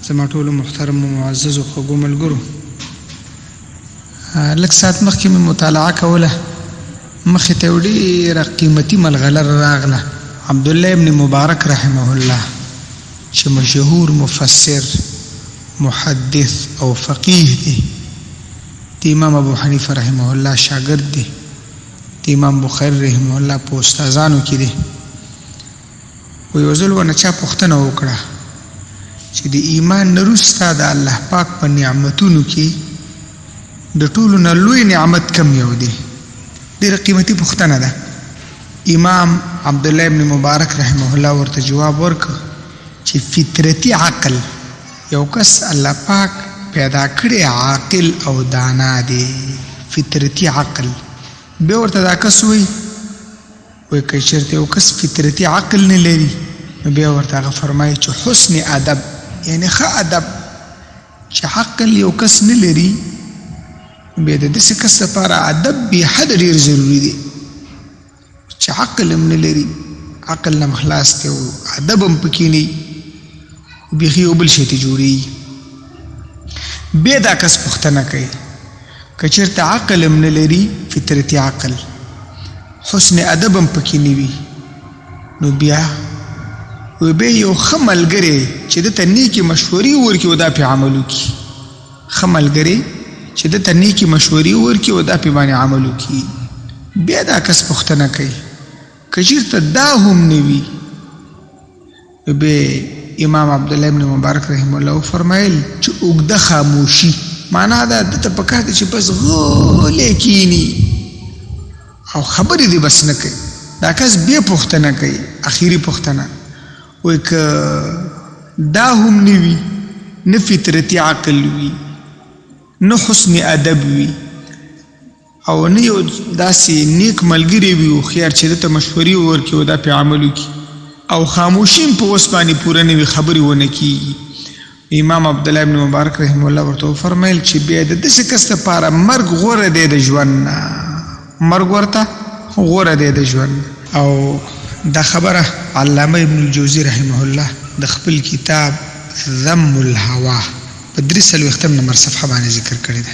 زما ټولو محترم و معزز و خوږو ملګرو، لږ ساعت مخکې مې مطالعه کوله، مخې ته یو ډېره قیمتي ملغلره راغله. عبدالله ابن مبارک رحمه الله چې مشهور مفسر، محدث او فقیه دی، د امام ابو حنیفه رحمه الله شاګرد دی، د امام بخاری رحمه الله په استادانو کې دی. و یو ځل ونه چا پوښتنه وکړه چې د ایمان نه وروسته د الله پاک په نعمتونو کې د ټولو نه لوی نعمت کم یو دی؟ ډېره قیمتي پوښتنه ده. امام عبدالله ابن مبارک رحمه الله ورته جواب ورکړ چې فطرتي عقل، یو کس الله پاک پیدا کړی عاقل او دانا دی، فطرتي عقل. بیا ورته دا کس وایي که چېرته یو کس فطرتي عقل نه لري، نو بیا ورته هغه فرمایي چې حسن ادب، یعنی ښه ادب. چې عقل یو کس نه لري، بیا د داسې کس لپاره ادب بې حده ډېر ضروري دی. چې عقل هم نه لري، عقل نه خلاص دی او ادب هم پکې نه وي، بیخي یو بل شی ته جوړېږي. بیا دا کس پوښتنه کوي که چېرته عقل هم نه لري، فطرتي عقل، حسن ادب هم پکې نه وي، نو بیا یو ښه ملګری چې دته نیکې مشورې ورکړي او دا پې عمل وکړي، ښه ملګری چې دته نیکې مشورې ورکړي او دا پې باندې عمل وکړي. بیا دا کس پوښتنه کوي که چېرته دا هم نه وي، بیا امام عبدالله ابن مبارک رحمه الله فرمایل چې اوږده خاموشي، معنا دا دته پکار دی چې بس غلی کینی او خبرې دې بس نه کوي. دا کس بیا پوښتنه کوي، اخیری پوښتنه، وایي که دا هم نه وي، نه فطرتي عقل وي، نه حسن ادب وي، او نه یو داسې نیک ملګری وي هوښیار چې دته مشورې ورکړي او دا پې عمل وکړي، او خاموشي هم په اوس باندې پوره نه وي، خبرې ونه کېږي. امام عبدالله ابن مبارک رحمه الله ورته وفرمیل چې بیا د داسې کس لپاره مرګ غوره دی د ژوند نه، مرګ ورته غوره دی د ژوند. او دا خبره علامه ابن الجوزی رحمه الله د خپل کتاب ذم الهوا په 340 نمبر صفحه باندې ذکر کړې ده.